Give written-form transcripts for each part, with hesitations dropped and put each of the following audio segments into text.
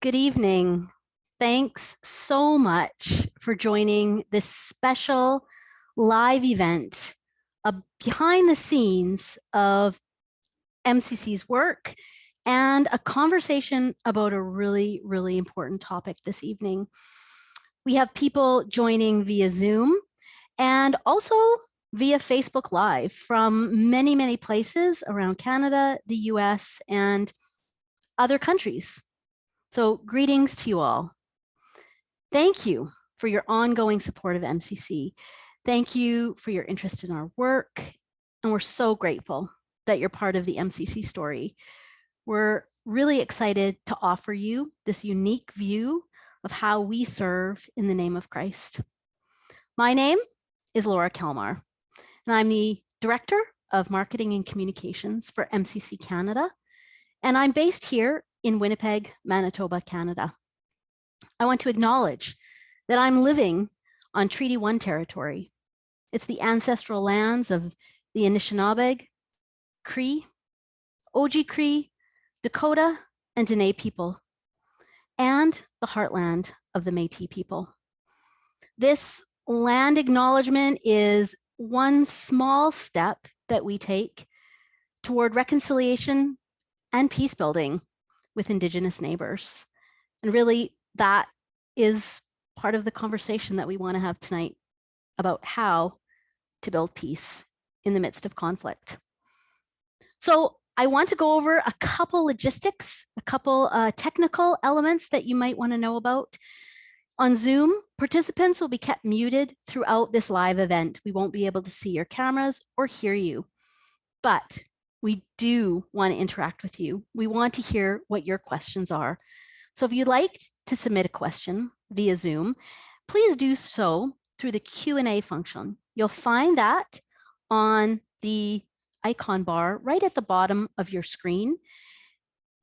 Good evening. Thanks so much for joining this special live event behind the scenes of MCC's work and a conversation about a really, really important topic this evening. We have people joining via Zoom and also via Facebook Live from many, many places around Canada, the US, and other countries. So greetings to you all. Thank you for your ongoing support of MCC. Thank you for your interest in our work. And we're so grateful that you're part of the MCC story. We're really excited to offer you this unique view of how we serve in the name of Christ. My name is Laura Kelmar, and I'm the Director of Marketing and Communications for MCC Canada. And I'm based here in Winnipeg, Manitoba, Canada. I want to acknowledge that I'm living on Treaty 1 territory. It's the ancestral lands of the Anishinaabe, Cree, Oji-Cree, Dakota, and Dene people, and the heartland of the Métis people. This land acknowledgement is one small step that we take toward reconciliation and peace building with Indigenous neighbors. And really, that is part of the conversation that we want to have tonight about how to build peace in the midst of conflict. So I want to go over a couple logistics, a couple technical elements that you might want to know about. On Zoom, participants will be kept muted throughout this live event. We won't be able to see your cameras or hear you, but we do want to interact with you. We want to hear what your questions are. So if you'd like to submit a question via Zoom, please do so through the Q&A function. You'll find that on the icon bar right at the bottom of your screen.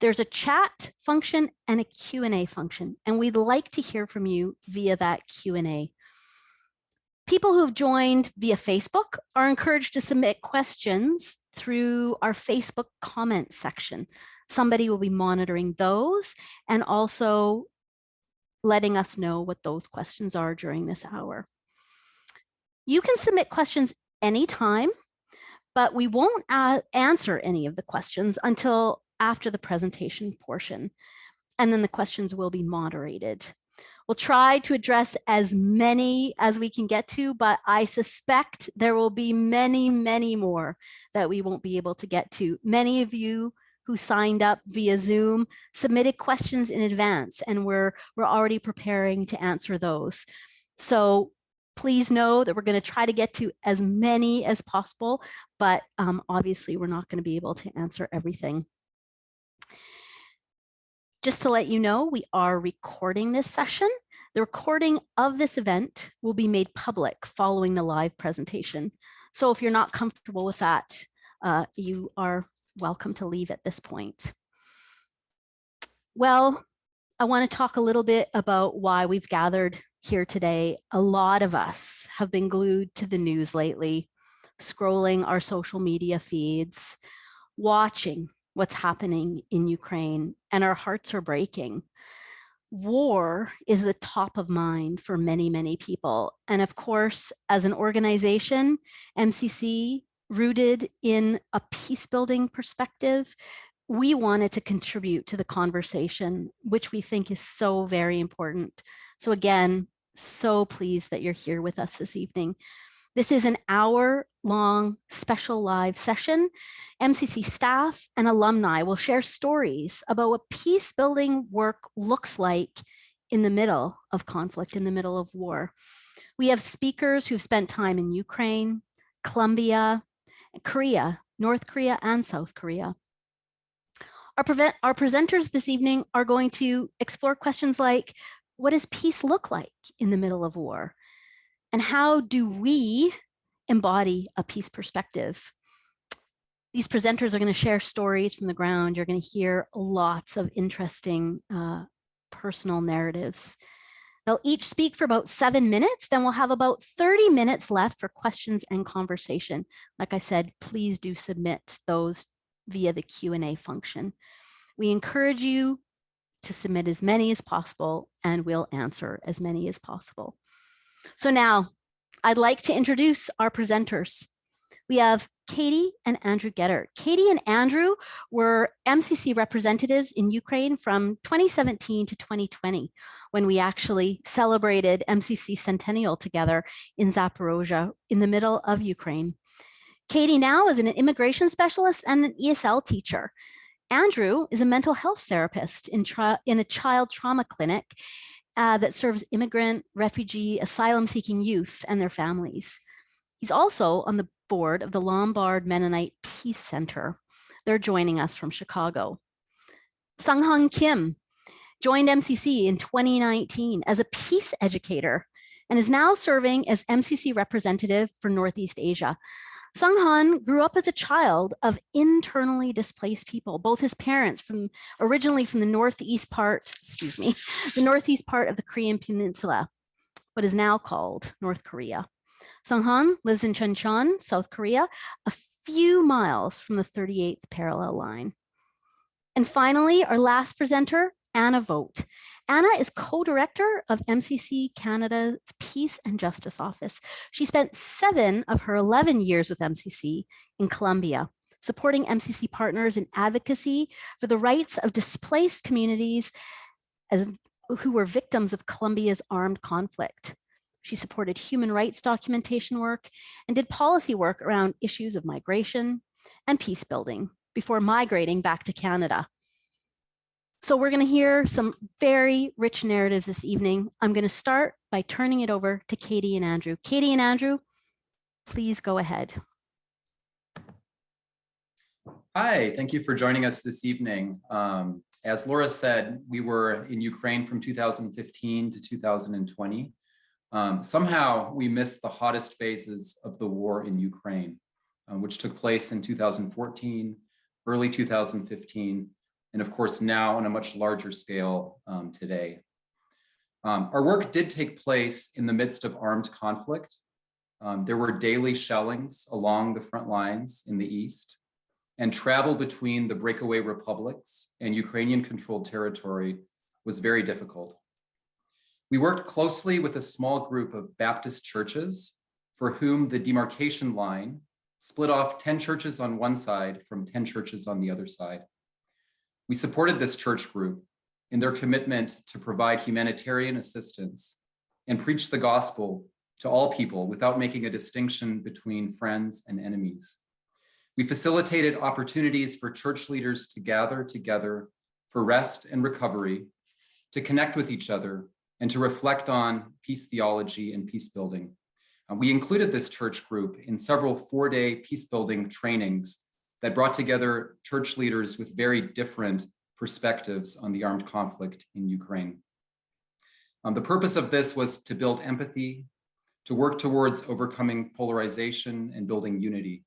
There's a chat function and a Q&A function, and we'd like to hear from you via that Q&A. People who have joined via Facebook are encouraged to submit questions through our Facebook comment section. Somebody will be monitoring those and also letting us know what those questions are during this hour. You can submit questions anytime, but we won't answer any of the questions until after the presentation portion, and then the questions will be moderated. We'll try to address as many as we can get to, but I suspect there will be many, many more that we won't be able to get to. Many of you who signed up via Zoom submitted questions in advance, and we're already preparing to answer those. So please know that we're going to try to get to as many as possible, but obviously we're not going to be able to answer everything. Just to let you know, we are recording this session. The recording of this event will be made public following the live presentation. So if you're not comfortable with that, you are welcome to leave at this point. Well, I want to talk a little bit about why we've gathered here today. A lot of us have been glued to the news lately, scrolling our social media feeds, watching what's happening in Ukraine, and our hearts are breaking. War is the top of mind for many, many people. And of course, as an organization, MCC, rooted in a peace building perspective, we wanted to contribute to the conversation, which we think is so very important. So again, so pleased that you're here with us this evening. This is an hour-long special live session. MCC staff and alumni will share stories about what peace-building work looks like in the middle of conflict, in the middle of war. We have speakers who've spent time in Ukraine, Colombia, Korea, North Korea, and South Korea. Our presenters this evening are going to explore questions like, what does peace look like in the middle of war? And how do we embody a peace perspective? These presenters are going to share stories from the ground. You're going to hear lots of interesting personal narratives. They'll each speak for about 7 minutes, then we'll have about 30 minutes left for questions and conversation. Like I said, please do submit those via the Q&A function. We encourage you to submit as many as possible, and we'll answer as many as possible. So now I'd like to introduce our presenters. We have Katie and Andrew Getter. Katie and Andrew were MCC representatives in Ukraine from 2017 to 2020, when we actually celebrated MCC Centennial together in Zaporozhye in the middle of Ukraine. Katie now is an immigration specialist and an ESL teacher. Andrew is a mental health therapist in a child trauma clinic that serves immigrant, refugee, asylum-seeking youth and their families. He's also on the board of the Lombard Mennonite Peace Center. They're joining us from Chicago. Sung-Hung Kim joined MCC in 2019 as a peace educator and is now serving as MCC representative for Northeast Asia. Sung-Han grew up as a child of internally displaced people. Both his parents originally from the northeast part of the Korean Peninsula, what is now called North Korea. Sung-Han lives in Chuncheon, South Korea, a few miles from the 38th parallel line. And finally, our last presenter, Anna Vogt. Anna is co-director of MCC Canada's Peace and Justice Office. She spent 7 of her 11 years with MCC in Colombia, supporting MCC partners in advocacy for the rights of displaced communities who were victims of Colombia's armed conflict. She supported human rights documentation work and did policy work around issues of migration and peace building before migrating back to Canada. So we're going to hear some very rich narratives this evening. I'm going to start by turning it over to Katie and Andrew. Katie and Andrew, please go ahead. Hi, thank you for joining us this evening. As Laura said, we were in Ukraine from 2015 to 2020. Somehow we missed the hottest phases of the war in Ukraine, which took place in 2014, early 2015, and of course now on a much larger scale today. Our work did take place in the midst of armed conflict. There were daily shellings along the front lines in the east, and travel between the breakaway republics and Ukrainian-controlled territory was very difficult. We worked closely with a small group of Baptist churches for whom the demarcation line split off 10 churches on one side from 10 churches on the other side. We supported this church group in their commitment to provide humanitarian assistance and preach the gospel to all people without making a distinction between friends and enemies. We facilitated opportunities for church leaders to gather together for rest and recovery, to connect with each other, and to reflect on peace theology and peace building. We included this church group in several 4-day peace building trainings that brought together church leaders with very different perspectives on the armed conflict in Ukraine. The purpose of this was to build empathy, to work towards overcoming polarization and building unity.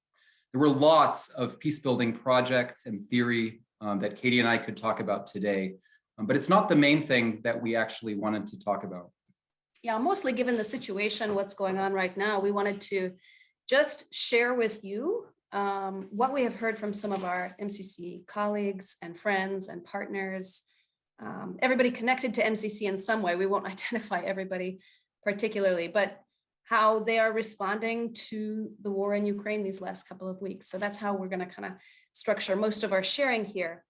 There were lots of peace building projects and theory that Katie and I could talk about today, but it's not the main thing that we actually wanted to talk about. Yeah, mostly given the situation, what's going on right now, we wanted to just share with you what we have heard from some of our MCC colleagues and friends and partners, everybody connected to MCC in some way. We won't identify everybody particularly, but how they are responding to the war in Ukraine these last couple of weeks. So that's how we're going to kind of structure most of our sharing here.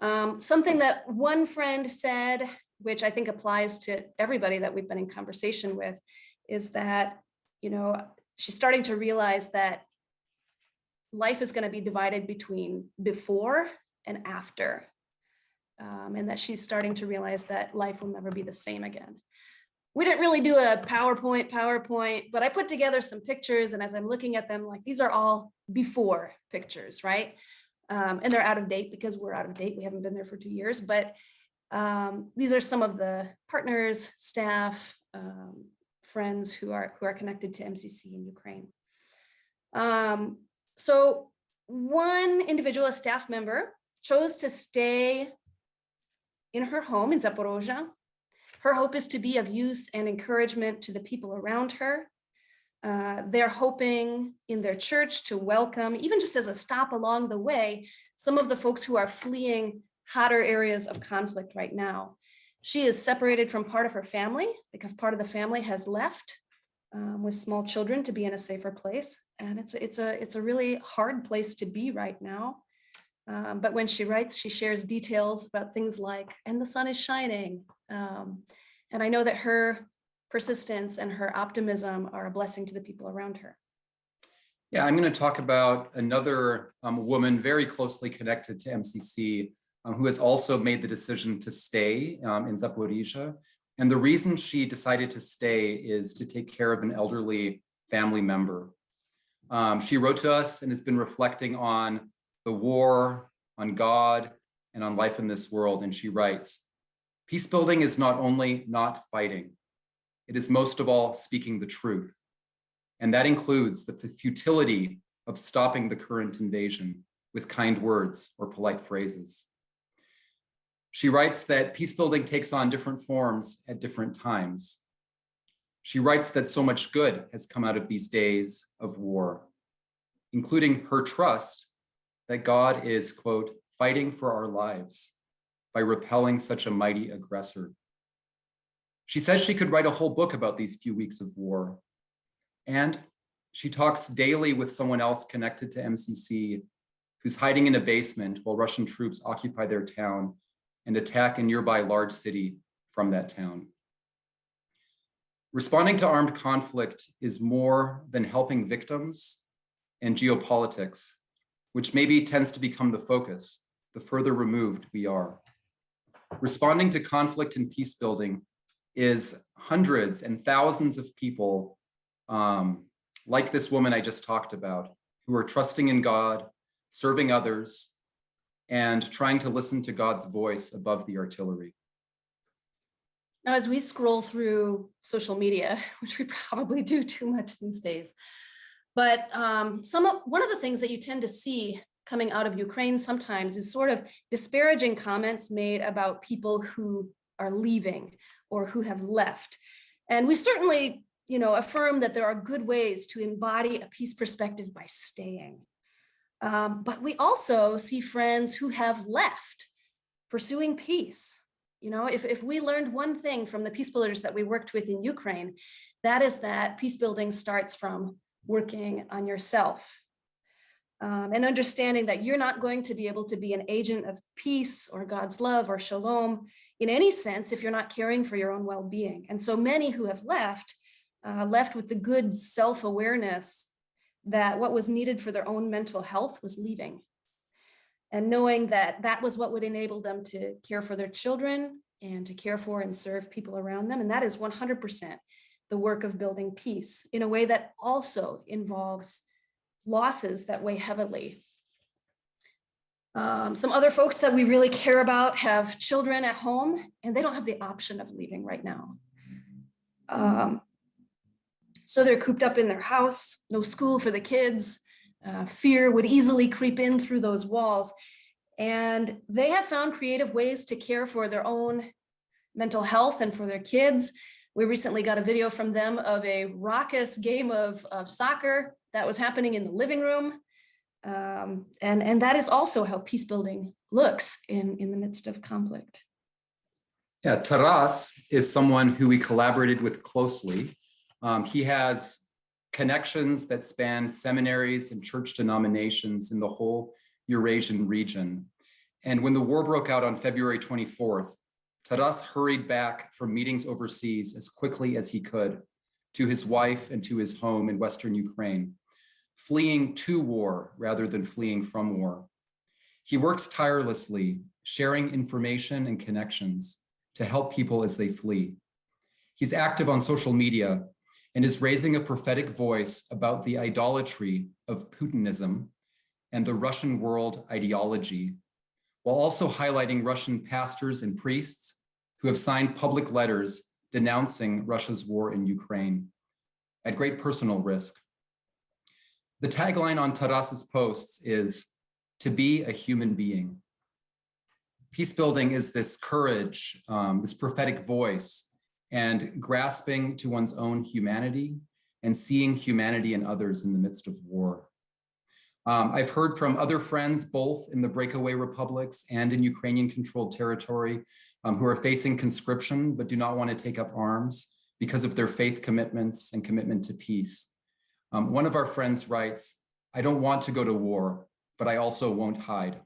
Something that one friend said, which I think applies to everybody that we've been in conversation with, is that, you know, she's starting to realize that life is going to be divided between before and after, and that she's starting to realize that life will never be the same again. We didn't really do a PowerPoint, but I put together some pictures, and as I'm looking at them, like, these are all before pictures, right? And they're out of date because we're out of date. We haven't been there for 2 years, but these are some of the partners, staff, friends who are connected to MCC in Ukraine. So one individual, a staff member, chose to stay in her home in Zaporozhye. Her hope is to be of use and encouragement to the people around her. They're hoping in their church to welcome, even just as a stop along the way, some of the folks who are fleeing hotter areas of conflict right now. She is separated from part of her family because part of the family has left with small children to be in a safer place. And it's a really hard place to be right now. But when she writes, she shares details about things like, and the sun is shining. And I know that her persistence and her optimism are a blessing to the people around her. Yeah, I'm going to talk about another woman very closely connected to MCC who has also made the decision to stay in Zaporizhia. And the reason she decided to stay is to take care of an elderly family member. She wrote to us and has been reflecting on the war, on God, and on life in this world. And she writes, "Peace building is not only not fighting, it is most of all speaking the truth. And that includes the futility of stopping the current invasion with kind words or polite phrases." She writes that peace building takes on different forms at different times. She writes that so much good has come out of these days of war, including her trust that God is, quote, fighting for our lives by repelling such a mighty aggressor. She says she could write a whole book about these few weeks of war. And she talks daily with someone else connected to MCC who's hiding in a basement while Russian troops occupy their town and attack a nearby large city from that town. Responding to armed conflict is more than helping victims and geopolitics, which maybe tends to become the focus the further removed we are. Responding to conflict and peace building is hundreds and thousands of people like this woman I just talked about, who are trusting in God, serving others, and trying to listen to God's voice above the artillery. Now, as we scroll through social media, which we probably do too much these days, but one of the things that you tend to see coming out of Ukraine sometimes is sort of disparaging comments made about people who are leaving or who have left. And we certainly, affirm that there are good ways to embody a peace perspective by staying. But we also see friends who have left pursuing peace. If we learned one thing from the peace builders that we worked with in Ukraine, that is that peace building starts from working on yourself and understanding that you're not going to be able to be an agent of peace or God's love or shalom in any sense if you're not caring for your own well-being. And so many who have left with the good self-awareness that what was needed for their own mental health was leaving, and knowing that that was what would enable them to care for their children and to care for and serve people around them. And that is 100% the work of building peace in a way that also involves losses that weigh heavily. Some other folks that we really care about have children at home, and they don't have the option of leaving right now. So they're cooped up in their house, no school for the kids. Fear would easily creep in through those walls. And they have found creative ways to care for their own mental health and for their kids. We recently got a video from them of a raucous game of soccer that was happening in the living room. And that is also how peace building looks in the midst of conflict. Yeah, Taras is someone who we collaborated with closely. He has connections that span seminaries and church denominations in the whole Eurasian region. And when the war broke out on February 24th, Taras hurried back from meetings overseas as quickly as he could to his wife and to his home in Western Ukraine, fleeing to war rather than fleeing from war. He works tirelessly, sharing information and connections to help people as they flee. He's active on social media and is raising a prophetic voice about the idolatry of Putinism and the Russian world ideology, while also highlighting Russian pastors and priests who have signed public letters denouncing Russia's war in Ukraine at great personal risk. The tagline on Taras's posts is, "To be a human being." Peace building is this courage, this prophetic voice, and grasping to one's own humanity and seeing humanity in others in the midst of war. I've heard from other friends, both in the breakaway republics and in Ukrainian-controlled territory, who are facing conscription but do not want to take up arms because of their faith commitments and commitment to peace. One of our friends writes, "I don't want to go to war, but I also won't hide."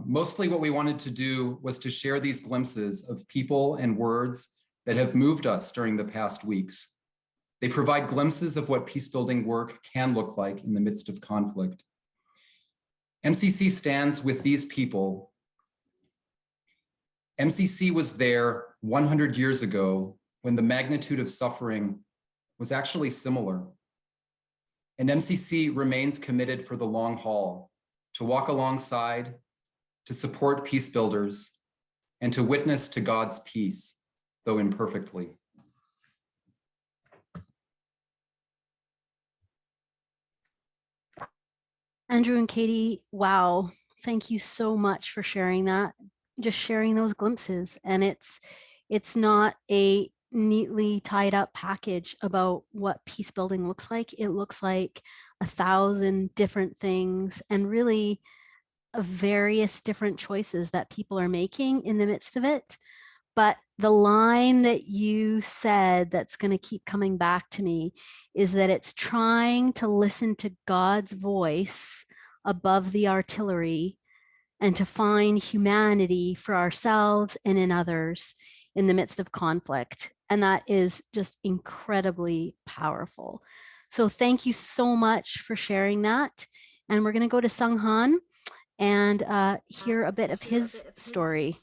Mostly what we wanted to do was to share these glimpses of people and words that have moved us during the past weeks. They provide glimpses of what peacebuilding work can look like in the midst of conflict. MCC stands with these people. MCC was there 100 years ago when the magnitude of suffering was actually similar. And MCC remains committed for the long haul, to walk alongside, to support peace builders, and to witness to God's peace, though imperfectly. Andrew and Katie, wow, thank you so much for sharing that, just sharing those glimpses. And it's not a neatly tied up package about what peace building looks like. It looks like 1,000 different things and really various different choices that people are making in the midst of it. But the line that you said that's going to keep coming back to me is that it's trying to listen to God's voice above the artillery and to find humanity for ourselves and in others in the midst of conflict. And that is just incredibly powerful. So thank you so much for sharing that. And we're going to go to Sunghan and hear a bit of his story.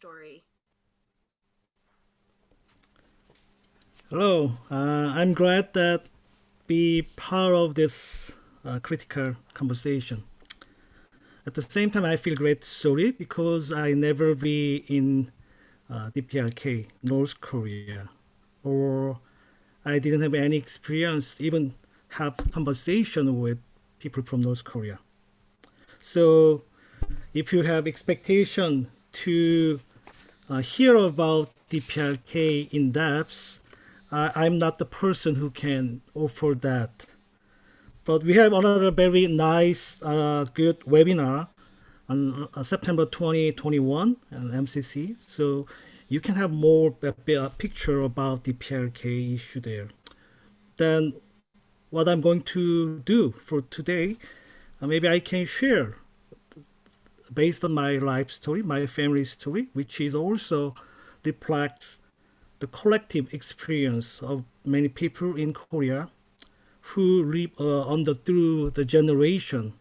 Hello, I'm glad that be part of this critical conversation. At the same time, I feel great sorry because I never be in DPRK, North Korea, or I didn't have any experience, even have conversation with people from North Korea. So if you have expectation to hear about DPRK in depth, I'm not the person who can offer that. But we have another very nice, good webinar on September 2021 at MCC. So you can have more a picture about the PRK issue there. Then what I'm going to do for today, maybe I can share based on my life story, my family story, which is also reflects the collective experience of many people in Korea who live through the generation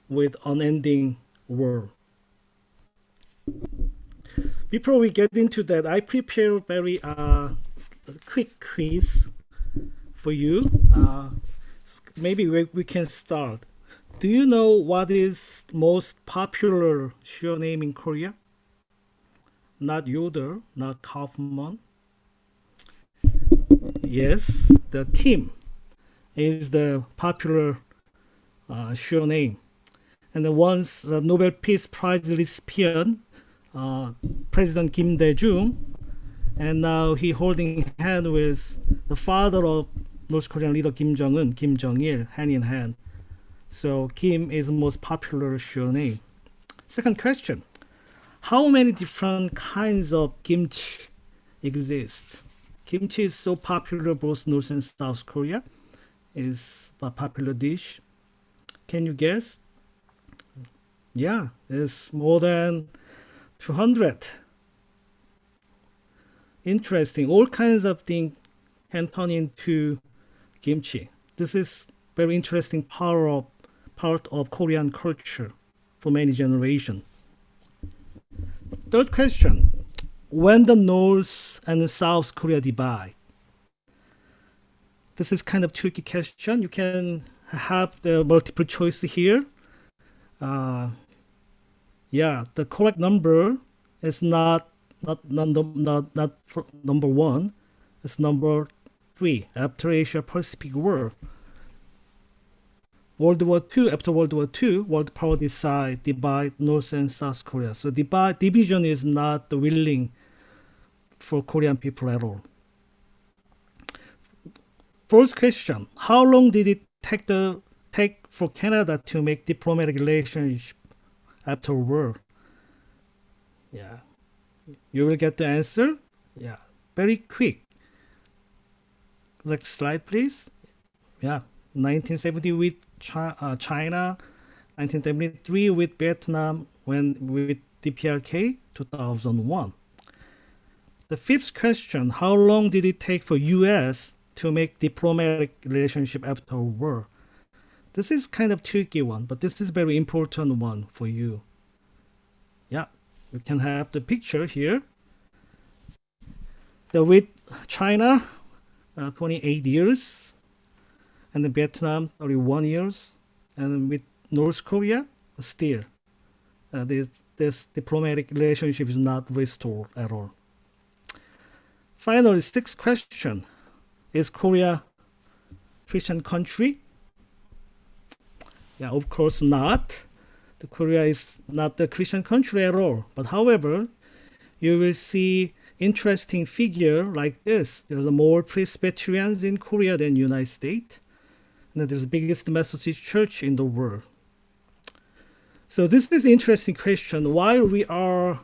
with unending war. Before we get into that, I prepare very quick quiz for you. Maybe we can start. Do you know what is most popular surname in Korea? Not Yoder, not Kaufman. Yes, the Kim is the popular surname. And the once the Nobel Peace Prize recipient, President Kim Dae-jung, and now he holding hand with the father of North Korean leader Kim Jong-un, Kim Jong-il, hand in hand. So Kim is the most popular surname. Second question, how many different kinds of kimchi exist? Kimchi is so popular both North and South Korea. Is a popular dish. Can you guess? Yeah, it's more than 200. Interesting. All kinds of things can turn into kimchi. This is very interesting part of Korean culture for many generations. Third question. When the North and South Korea divide? This is kind of tricky question. You can have the multiple choice here. Yeah, the correct number is not number one. It's number 3 after Asia Pacific War. World War II. After World War II, world power divide North and South Korea. So division is not willing for Korean people at all. First question: how long did it take for Canada to make diplomatic relations after war? Yeah, you will get the answer. Yeah, very quick. Next slide, please. Yeah, 1970 with China, 1973 with Vietnam, with DPRK, 2001. The fifth question, how long did it take for US to make diplomatic relationship after war? This is kind of tricky one, but this is very important one for you. Yeah, you can have the picture here. With China, 28 years, and then Vietnam, 31 years, and with North Korea, still, this diplomatic relationship is not restored at all. Finally, sixth question, is Korea Christian country? Yeah, of course not. Korea is not a Christian country at all. But however, you will see interesting figure like this. There's more Presbyterians in Korea than United States. And there's the biggest Methodist church in the world. So this is an interesting question. While we are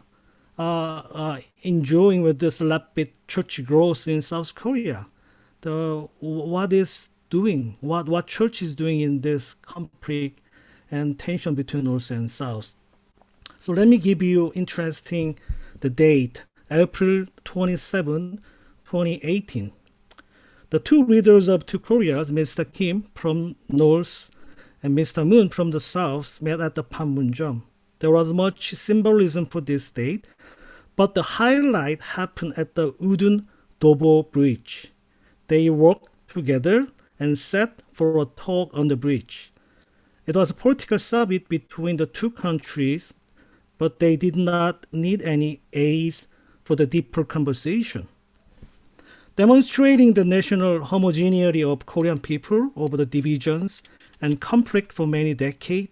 enjoying with this rapid church growth in South Korea, what church is doing in this conflict and tension between North and South. So let me give you interesting the date, April 27, 2018. The two leaders of two Koreas, Mr. Kim from North and Mr. Moon from the South, met at the Panmunjom. There was much symbolism for this date, but the highlight happened at the Udon Dobo Bridge. They walked together and sat for a talk on the bridge. It was a political summit between the two countries, but they did not need any aids for the deeper conversation. Demonstrating the national homogeneity of Korean people over the divisions and conflict for many decades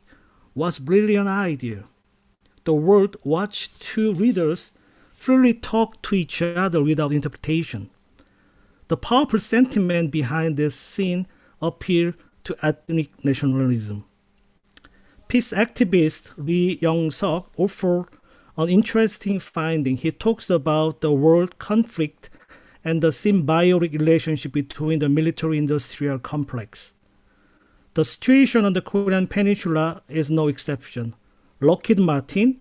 was a brilliant idea. The world watched two leaders freely talk to each other without interpretation. The powerful sentiment behind this scene appealed to ethnic nationalism. Peace activist Lee Young-suk offered an interesting finding. He talks about the world conflict and the symbiotic relationship between the military-industrial complex. The situation on the Korean Peninsula is no exception. Lockheed Martin,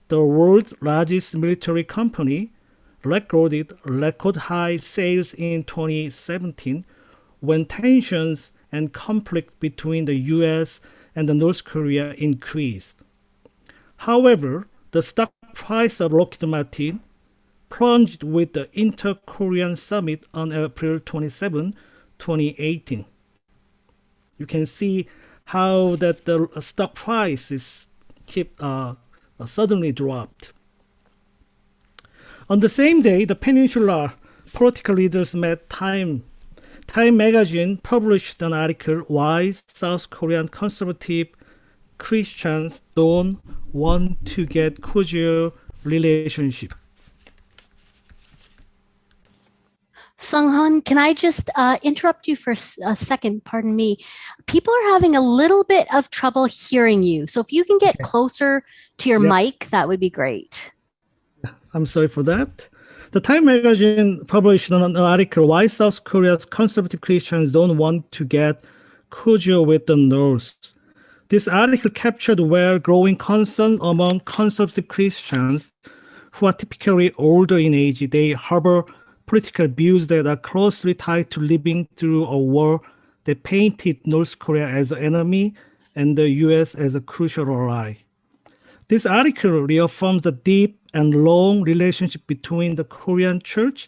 the world's largest military company, recorded record high sales in 2017 when tensions and conflict between the US and the North Korea increased. However, the stock price of Lockheed Martin plunged with the Inter-Korean Summit on April 27, 2018. You can see how that the stock price is suddenly dropped. On the same day, the Peninsula political leaders met. Time magazine published an article, Why South Korean Conservative Christians Don't Want to Get Cordial Relationship. Sung-han, can I just interrupt you for a second? Pardon me. People are having a little bit of trouble hearing you. So if you can get closer to your mic, that would be great. I'm sorry for that. The Time magazine published an article, Why South Korea's Conservative Christians Don't Want to Get Cordial with the North. This article captured well growing concern among conservative Christians who are typically older in age. They harbor political views that are closely tied to living through a war that painted North Korea as an enemy and the US as a crucial ally. This article reaffirms the deep and long relationship between the Korean church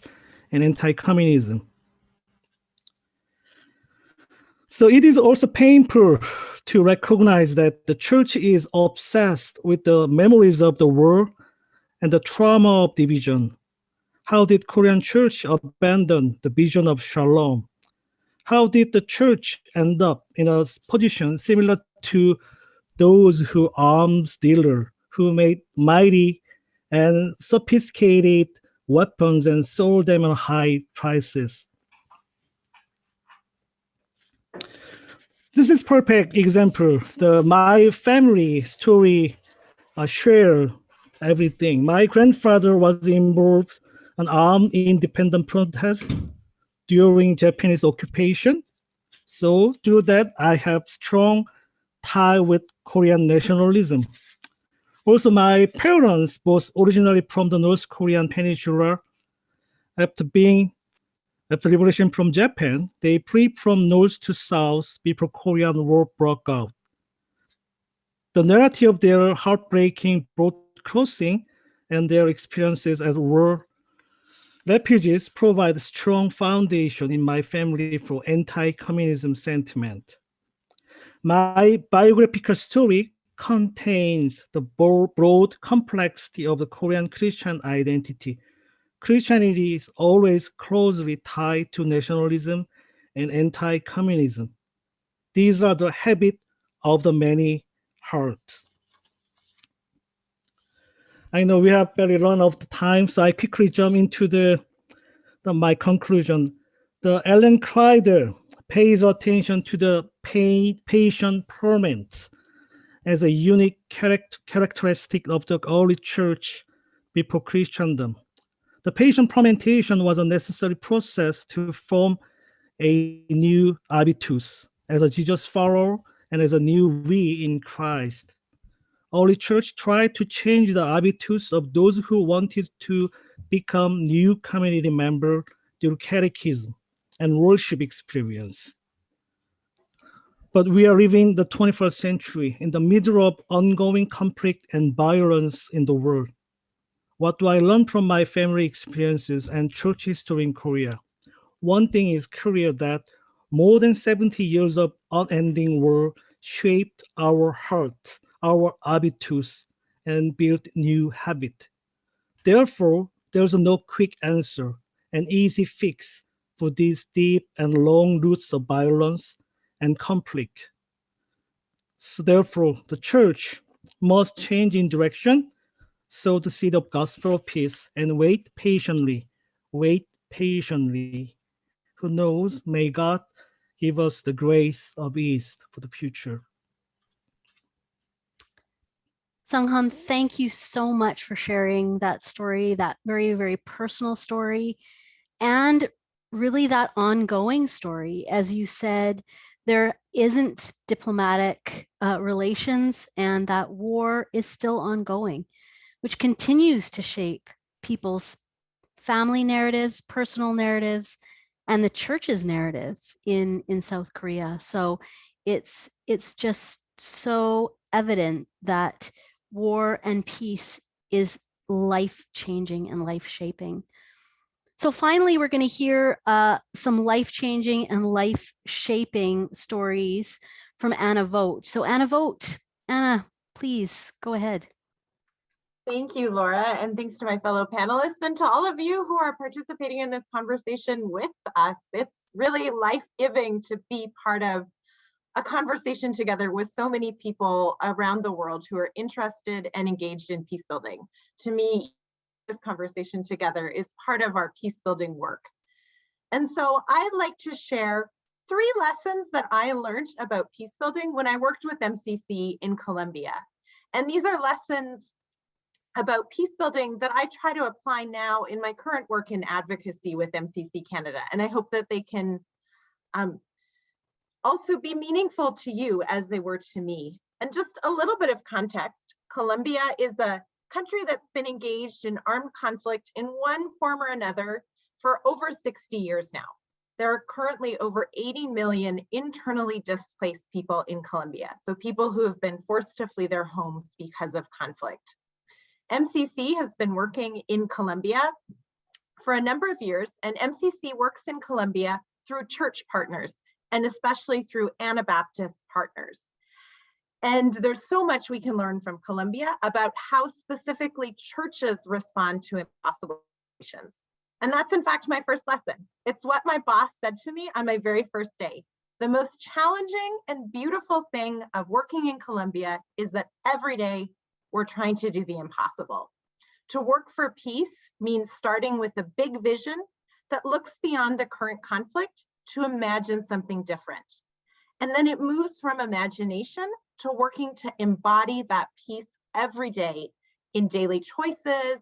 and anti-communism. So it is also painful to recognize that the church is obsessed with the memories of the war and the trauma of division. How did Korean church abandon the vision of shalom? How did the church end up in a position similar to those who arms dealer, who made mighty and sophisticated weapons and sold them at high prices? This is perfect example. My family story share everything. My grandfather was involved in armed independent protest during Japanese occupation. So through that, I have strong tie with Korean nationalism. Also, my parents, both originally from the North Korean peninsula, after after liberation from Japan, they flee from north to south before Korean War broke out. The narrative of their heartbreaking boat crossing and their experiences as war refugees provide a strong foundation in my family for anti-communism sentiment. My biographical story contains the broad complexity of the Korean Christian identity. Christianity is always closely tied to nationalism and anti-communism. These are the habits of the many hearts. I know we have very run out of time, so I quickly jump into my conclusion. The Ellen Kreider pays attention to the patient ferment as a unique characteristic of the early church before Christendom. The patient fermentation was a necessary process to form a new habitus as a Jesus follower and as a new we in Christ. Early church tried to change the habitus of those who wanted to become new community members through catechism and worship experience. But we are living the 21st century in the middle of ongoing conflict and violence in the world. What do I learn from my family experiences and church history in Korea? One thing is clear that more than 70 years of unending war shaped our heart, our habitus, and built new habit. Therefore, there's no quick answer, an easy fix for these deep and long roots of violence and conflict. So therefore, the church must change in direction, sow the seed of gospel of peace, and wait patiently. Wait patiently. Who knows? May God give us the grace of ease for the future. Sung-han, thank you so much for sharing that story, that very, very personal story, and really that ongoing story. As you said, there isn't diplomatic relations, and that war is still ongoing, which continues to shape people's family narratives, personal narratives, and the church's narrative in South Korea. So it's just so evident that war and peace is life-changing and life-shaping. So finally, we're going to hear some life-changing and life-shaping stories from Anna Vogt. So Anna Vogt, Anna, please go ahead. Thank you, Laura, and thanks to my fellow panelists and to all of you who are participating in this conversation with us. It's really life-giving to be part of a conversation together with so many people around the world who are interested and engaged in peace building. To me, this conversation together is part of our peace building work. And so I'd like to share 3 lessons that I learned about peace building when I worked with MCC in Colombia. And these are lessons about peace building that I try to apply now in my current work in advocacy with MCC Canada. And I hope that they can also be meaningful to you as they were to me. And just a little bit of context, Colombia is a country that's been engaged in armed conflict in one form or another for over 60 years now. There are currently over 80 million internally displaced people in Colombia, so people who have been forced to flee their homes because of conflict. MCC has been working in Colombia for a number of years, and MCC works in Colombia through church partners, and especially through Anabaptist partners. And there's so much we can learn from Colombia about how specifically churches respond to impossible situations. And that's in fact my first lesson. It's what my boss said to me on my very first day. The most challenging and beautiful thing of working in Colombia is that every day we're trying to do the impossible. To work for peace means starting with a big vision that looks beyond the current conflict to imagine something different. And then it moves from imagination to working to embody that peace every day in daily choices,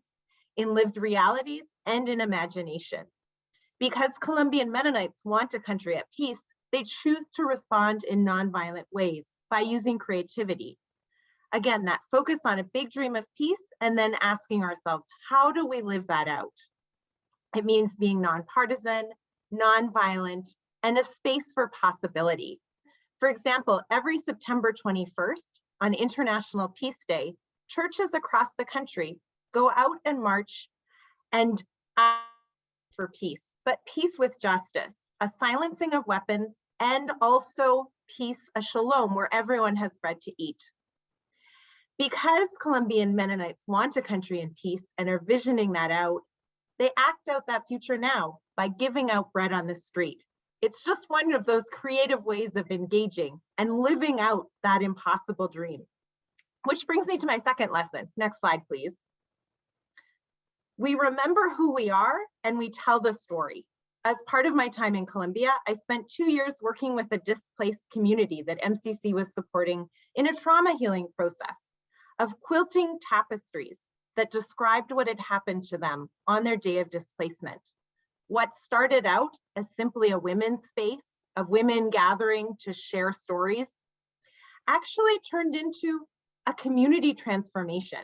in lived realities, and in imagination. Because Colombian Mennonites want a country at peace, they choose to respond in nonviolent ways by using creativity. Again, that focus on a big dream of peace and then asking ourselves, how do we live that out? It means being nonpartisan, nonviolent, and a space for possibility. For example, every September 21st, on International Peace Day, churches across the country go out and march and ask for peace, but peace with justice, a silencing of weapons, and also peace, a shalom, where everyone has bread to eat. Because Colombian Mennonites want a country in peace and are visioning that out, they act out that future now by giving out bread on the street. It's just one of those creative ways of engaging and living out that impossible dream. Which brings me to my second lesson. Next slide, please. We remember who we are and we tell the story. As part of my time in Colombia, I spent 2 years working with a displaced community that MCC was supporting in a trauma healing process of quilting tapestries that described what had happened to them on their day of displacement. What started out as simply a women's space of women gathering to share stories actually turned into a community transformation,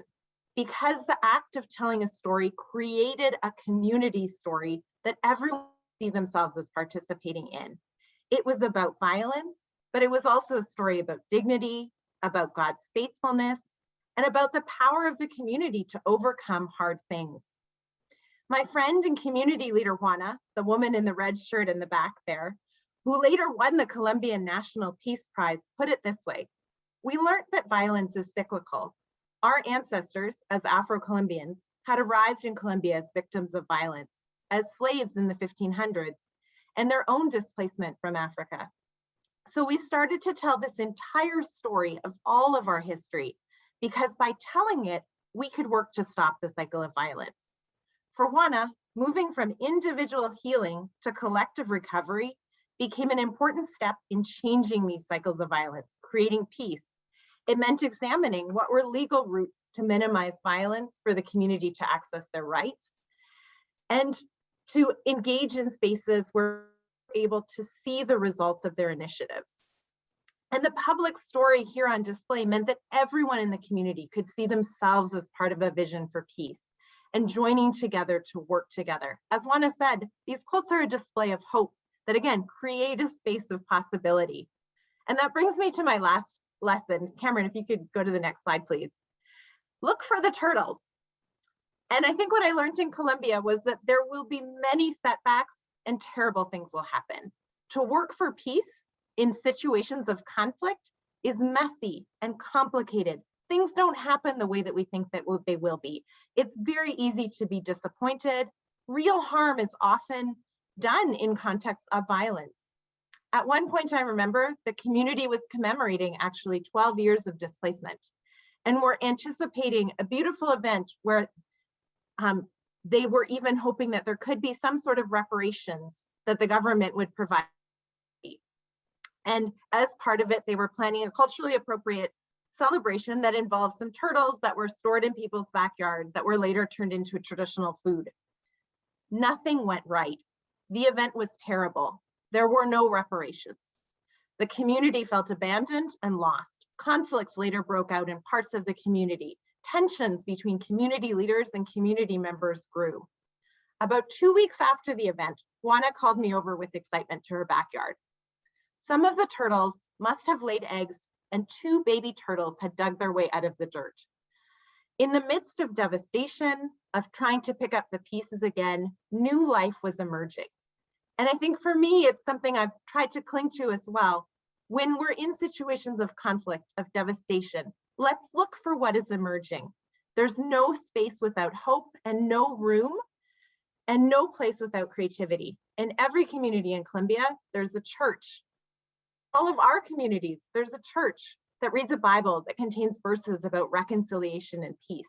because the act of telling a story created a community story that everyone see themselves as participating in. It was about violence, but it was also a story about dignity, about God's faithfulness, and about the power of the community to overcome hard things. My friend and community leader, Juana, the woman in the red shirt in the back there, who later won the Colombian National Peace Prize, put it this way: we learned that violence is cyclical. Our ancestors, as Afro-Colombians, had arrived in Colombia as victims of violence, as slaves in the 1500s, and their own displacement from Africa. So we started to tell this entire story of all of our history, because by telling it, we could work to stop the cycle of violence. For Juana, moving from individual healing to collective recovery became an important step in changing these cycles of violence, creating peace. It meant examining what were legal routes to minimize violence for the community to access their rights, and to engage in spaces where we're able to see the results of their initiatives. And the public story here on display meant that everyone in the community could see themselves as part of a vision for peace and joining together to work together. As Juana said, these quotes are a display of hope that, again, create a space of possibility. And that brings me to my last lesson. Cameron, if you could go to the next slide, please. Look for the turtles. And I think what I learned in Colombia was that there will be many setbacks and terrible things will happen. To work for peace in situations of conflict is messy and complicated. Things don't happen the way that we think that they will be. It's very easy to be disappointed. Real harm is often done in context of violence. At one point, I remember the community was commemorating actually 12 years of displacement, and we're anticipating a beautiful event where they were even hoping that there could be some sort of reparations that the government would provide. And as part of it, they were planning a culturally appropriate celebration that involved some turtles that were stored in people's backyards that were later turned into a traditional food. Nothing went right. The event was terrible. There were no reparations. The community felt abandoned and lost. Conflict later broke out in parts of the community. Tensions between community leaders and community members grew. About 2 weeks after the event, Juana called me over with excitement to her backyard. Some of the turtles must have laid eggs, and 2 baby turtles had dug their way out of the dirt. In the midst of devastation, of trying to pick up the pieces again, new life was emerging. And I think for me, it's something I've tried to cling to as well. When we're in situations of conflict, of devastation, let's look for what is emerging. There's no space without hope, and no room and no place without creativity. In every community in Colombia, there's a church. All of our communities, there's a church that reads a Bible that contains verses about reconciliation and peace.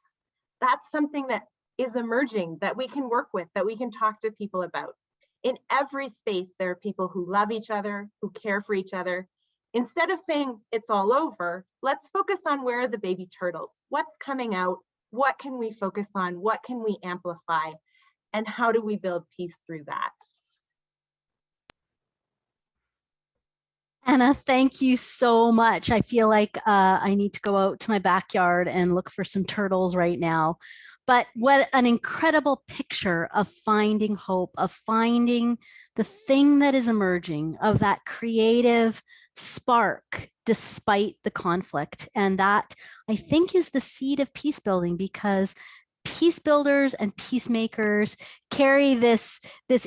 That's something that is emerging, that we can work with, that we can talk to people about. In every space, there are people who love each other, who care for each other. Instead of saying it's all over, let's focus on where are the baby turtles, what's coming out, what can we focus on, what can we amplify, and how do we build peace through that? Anna, thank you so much. I feel like I need to go out to my backyard and look for some turtles right now. But what an incredible picture of finding hope, of finding the thing that is emerging, of that creative spark despite the conflict. And that, I think, is the seed of peace building, because peace builders and peacemakers carry this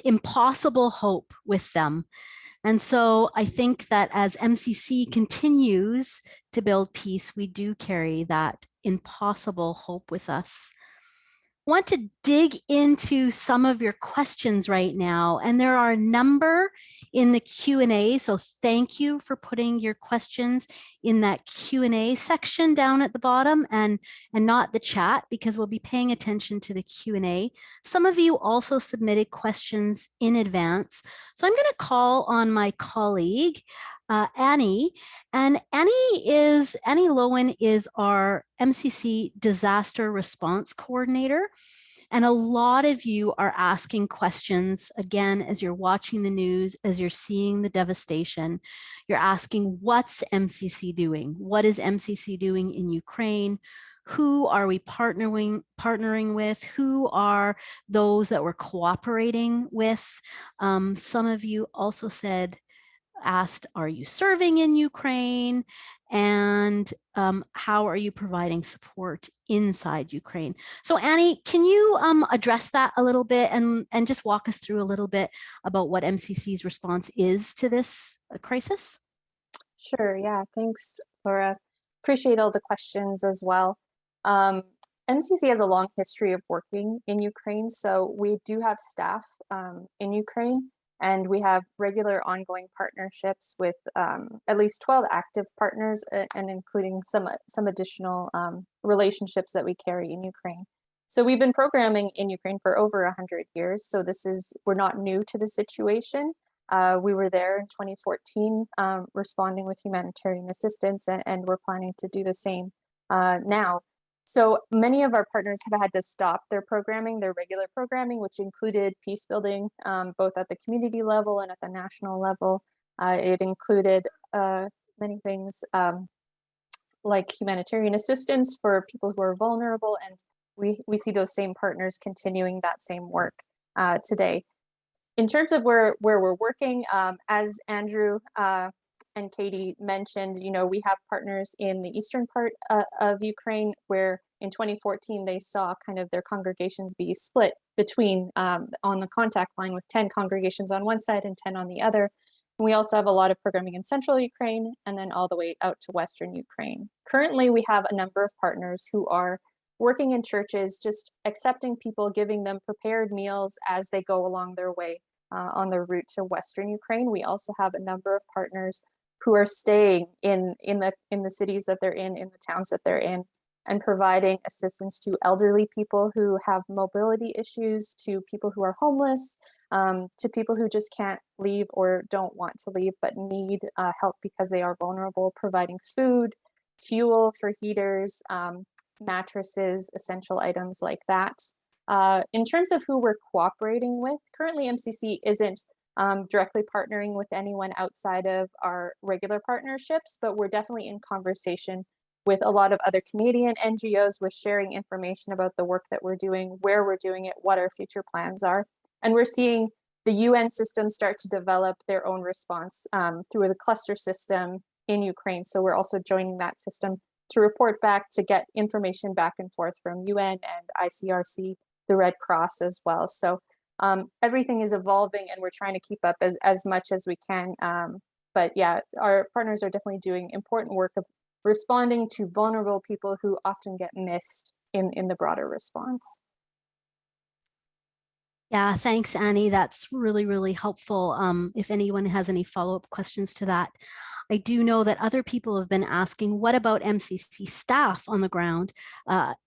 impossible hope with them. And so I think that as MCC continues to build peace, we do carry that impossible hope with us. I want to dig into some of your questions right now, and there are a number in the Q&A, so thank you for putting your questions in that Q&A section down at the bottom and not the chat, because we'll be paying attention to the Q&A. Some of you also submitted questions in advance, so I'm going to call on my colleague, Annie. And Annie Lowen is our MCC disaster response coordinator. And a lot of you are asking questions, again, as you're watching the news, as you're seeing the devastation, you're asking, what's MCC doing? What is MCC doing in Ukraine? Who are we partnering with? Who are those that we're cooperating with? Some of you also asked, are you serving in Ukraine? And how are you providing support inside Ukraine? So Annie, can you address that a little bit and just walk us through a little bit about what MCC's response is to this crisis? Sure, yeah, thanks, Laura. Appreciate all the questions as well. MCC has a long history of working in Ukraine, so we do have staff in Ukraine. And we have regular ongoing partnerships with at least 12 active partners, and including some additional relationships that we carry in Ukraine. So we've been programming in Ukraine for over 100 years. So we're not new to the situation. We were there in 2014 responding with humanitarian assistance, and we're planning to do the same now. So many of our partners have had to stop their regular programming, which included peace building, both at the community level and at the national level. It included many things like humanitarian assistance for people who are vulnerable, and we see those same partners continuing that same work today. In terms of where we're working, as Andrew and Katie mentioned, we have partners in the eastern part of Ukraine, where in 2014 they saw kind of their congregations be split between on the contact line, with 10 congregations on one side and 10 on the other. And we also have a lot of programming in central Ukraine and then all the way out to western Ukraine. Currently, we have a number of partners who are working in churches, just accepting people, giving them prepared meals as they go along their way on their route to western Ukraine. We also have a number of partners who are staying in the cities that they're in the towns that they're in, and providing assistance to elderly people who have mobility issues, to people who are homeless, to people who just can't leave or don't want to leave but need help because they are vulnerable, providing food, fuel for heaters, mattresses, essential items like that. In terms of who we're cooperating with, currently MCC isn't directly partnering with anyone outside of our regular partnerships, but we're definitely in conversation with a lot of other Canadian NGOs. We're sharing information about the work that we're doing, where we're doing it, what our future plans are. And we're seeing the UN system start to develop their own response through the cluster system in Ukraine. So we're also joining that system to report back, to get information back and forth from UN and ICRC, the Red Cross as well. So everything is evolving, and we're trying to keep up as much as we can. But yeah, our partners are definitely doing important work of responding to vulnerable people who often get missed in the broader response. Yeah, thanks, Annie. That's really, really helpful. If anyone has any follow-up questions to that. I do know that other people have been asking, what about MCC staff on the ground?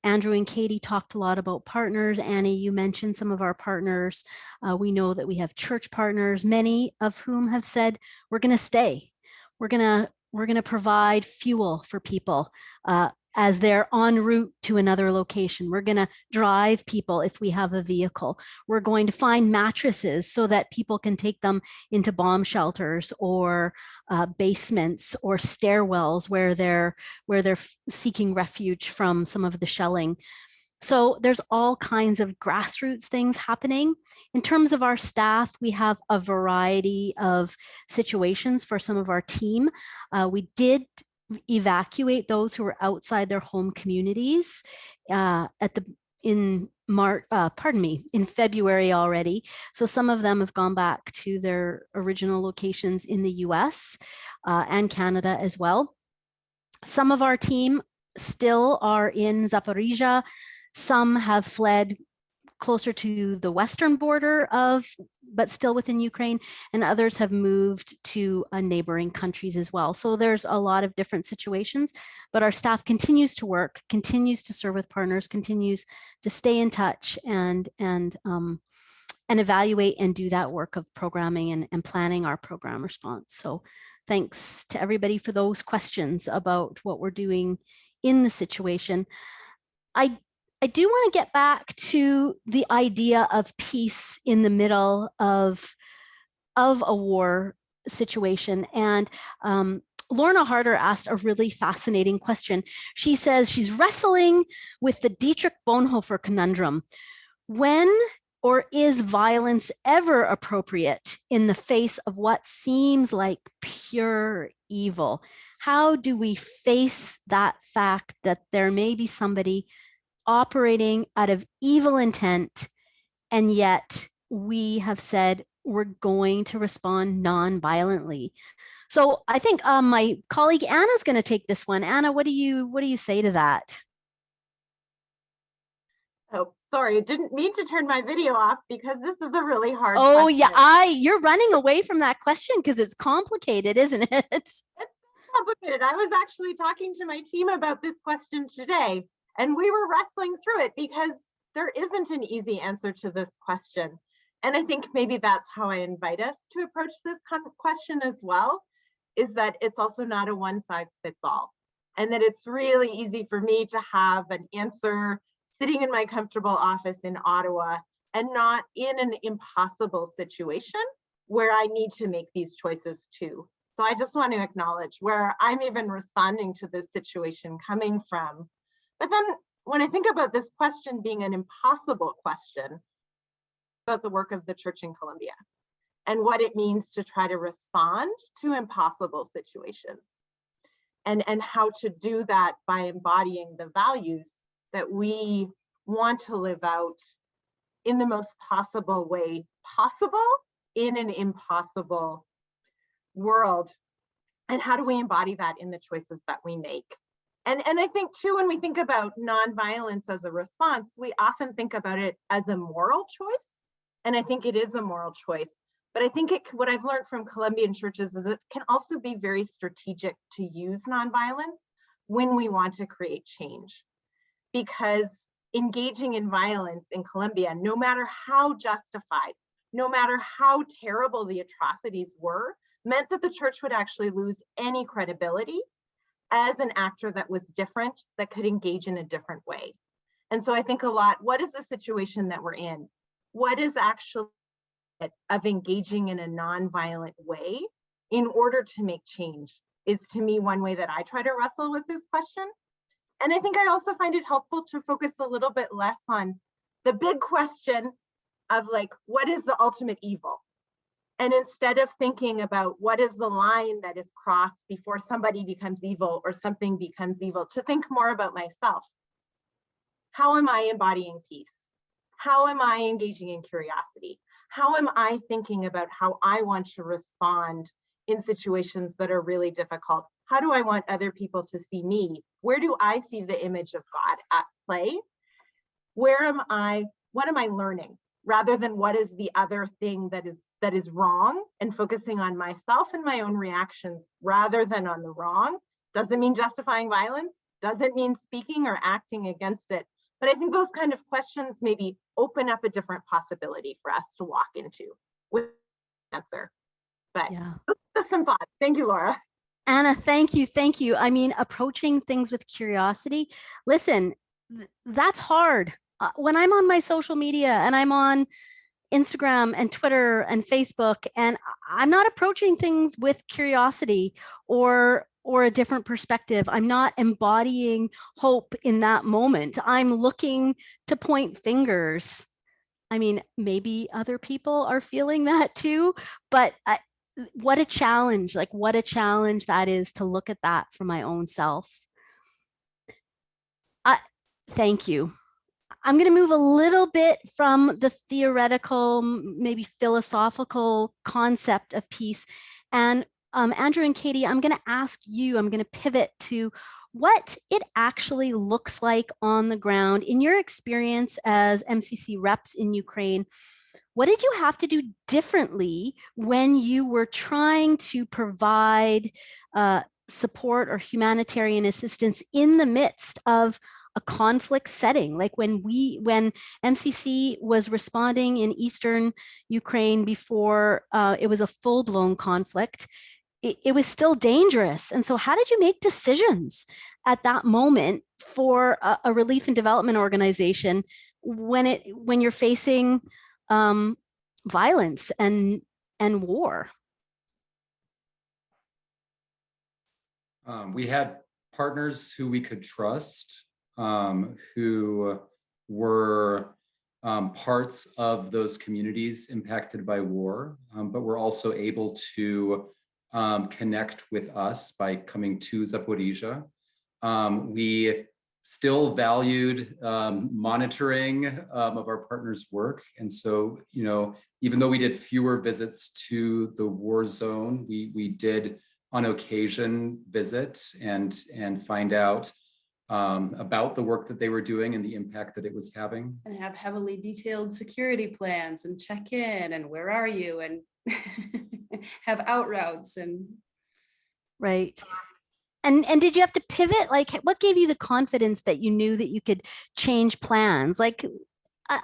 Andrew and Katie talked a lot about partners. Annie, you mentioned some of our partners. We know that we have church partners, many of whom have said, we're going to stay. We're going to We're going to provide fuel for people as they're en route to another location. We're going to drive people if we have a vehicle. We're going to find mattresses so that people can take them into bomb shelters or basements or stairwells where they're seeking refuge from some of the shelling. So there's all kinds of grassroots things happening. In terms of our staff, we have a variety of situations for some of our team. We did evacuate those who were outside their home communities in February already. So some of them have gone back to their original locations in the US and Canada as well. Some of our team still are in Zaporizhia. Some have fled closer to the western border but still within Ukraine, and others have moved to neighboring countries as well. So there's a lot of different situations, but our staff continues to work, continues to serve with partners, continues to stay in touch and evaluate and do that work of programming and planning our program response. So thanks to everybody for those questions about what we're doing in the situation. I do want to get back to the idea of peace in the middle of a war situation. And Lorna Harder asked a really fascinating question. She says she's wrestling with the Dietrich Bonhoeffer conundrum. When or is violence ever appropriate in the face of what seems like pure evil? How do we face that fact that there may be somebody operating out of evil intent, and yet we have said we're going to respond non-violently? So I think my colleague Anna's going to take this one. Anna, what do you say to that? Oh, sorry, I didn't mean to turn my video off because this is a really hard question. Yeah, you're running away from that question because it's complicated, isn't it? It's complicated. I was actually talking to my team about this question today, and we were wrestling through it because there isn't an easy answer to this question. And I think maybe that's how I invite us to approach this question as well, is that it's also not a one size fits all. And that it's really easy for me to have an answer sitting in my comfortable office in Ottawa and not in an impossible situation where I need to make these choices too. So I just want to acknowledge where I'm even responding to this situation coming from. But then when I think about this question being an impossible question, about the work of the Church in Colombia and what it means to try to respond to impossible situations, and how to do that by embodying the values that we want to live out in the most possible way possible in an impossible world. And how do we embody that in the choices that we make? And I think too, when we think about nonviolence as a response, we often think about it as a moral choice. And I think it is a moral choice. But I think what I've learned from Colombian churches is it can also be very strategic to use nonviolence when we want to create change. Because engaging in violence in Colombia, no matter how justified, no matter how terrible the atrocities were, meant that the church would actually lose any credibility as an actor that was different, that could engage in a different way. And so I think a lot, what is the situation that we're in? What is actually of engaging in a nonviolent way in order to make change is, to me, one way that I try to wrestle with this question. And I think I also find it helpful to focus a little bit less on the big question of like, what is the ultimate evil? And instead of thinking about what is the line that is crossed before somebody becomes evil or something becomes evil, to think more about myself. How am I embodying peace? How am I engaging in curiosity? How am I thinking about how I want to respond in situations that are really difficult? How do I want other people to see me? Where do I see the image of God at play? What am I learning? Rather than what is the other thing that is wrong, and focusing on myself and my own reactions rather than on the wrong. Doesn't mean justifying violence, doesn't mean speaking or acting against it. But I think those kind of questions maybe open up a different possibility for us to walk into with an answer. But yeah, just some thoughts. Thank you, Laura. Anna, thank you. Thank you. I mean, approaching things with curiosity. Listen, that's hard. When I'm on my social media and I'm on Instagram and Twitter and Facebook, and I'm not approaching things with curiosity or a different perspective. I'm not embodying hope in that moment. I'm looking to point fingers. I mean, maybe other people are feeling that too, but what a challenge, like what a challenge that is to look at that for my own self. Thank you. I'm going to move a little bit from the theoretical, maybe philosophical concept of peace. And Andrew and Katie, I'm going to ask you, I'm going to pivot to what it actually looks like on the ground. In your experience as MCC reps in Ukraine, what did you have to do differently when you were trying to provide support or humanitarian assistance in the midst of a conflict setting? Like when MCC was responding in Eastern Ukraine before it was a full-blown conflict, it was still dangerous. And so how did you make decisions at that moment for a relief and development organization when you're facing violence and war? We had partners who we could trust, who were parts of those communities impacted by war, but were also able to connect with us by coming to Zaporizhia. We still valued monitoring of our partners' work. And so, even though we did fewer visits to the war zone, we did on occasion visit and find out about the work that they were doing and the impact that it was having. And have heavily detailed security plans and check in and where are you and have out routes and. Right. And did you have to pivot? Like, what gave you the confidence that you knew that you could change plans? Like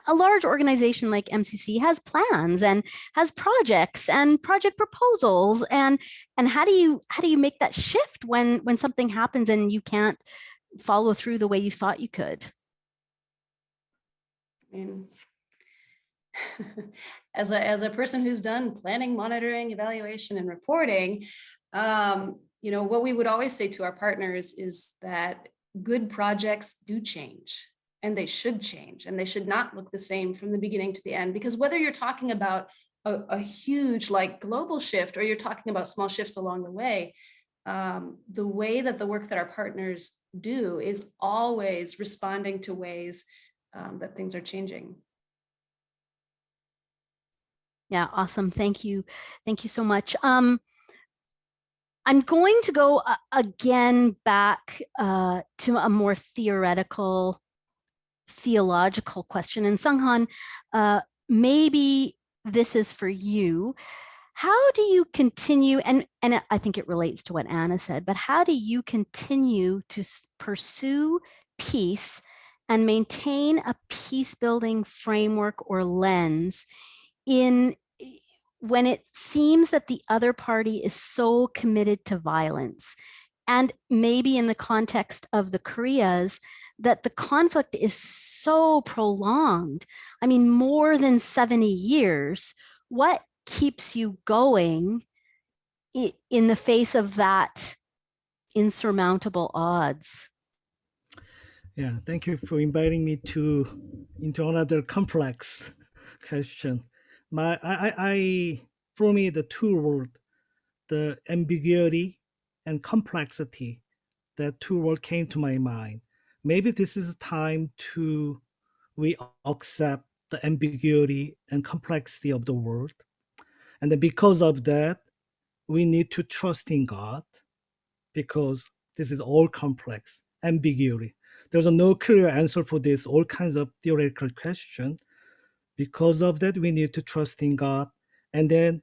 a large organization like MCC has plans and has projects and project proposals. And how do you make that shift when something happens and you can't follow through the way you thought you could? I mean, as a person who's done planning, monitoring, evaluation, and reporting, what we would always say to our partners is that good projects do change, and they should change, and they should not look the same from the beginning to the end, because whether you're talking about a huge like global shift or you're talking about small shifts along the way that the work that our partners do is always responding to ways that things are changing. Yeah, awesome. Thank you. Thank you so much. I'm going to go again back to a more theological question. And Sunghan, maybe this is for you. How do you continue, and I think it relates to what Anna said, but how do you continue to pursue peace and maintain a peace building framework or lens when it seems that the other party is so committed to violence? And maybe in the context of the Koreas, that the conflict is so prolonged. I mean, more than 70 years. What keeps you going in the face of that insurmountable odds? Yeah, thank you for inviting me into another complex question. For me, the two words, the ambiguity and complexity, that two words came to my mind. Maybe this is time we accept the ambiguity and complexity of the world. And then because of that, we need to trust in God, because this is all complex, ambiguity. There's no clear answer for this, all kinds of theoretical questions. Because of that, we need to trust in God. And then,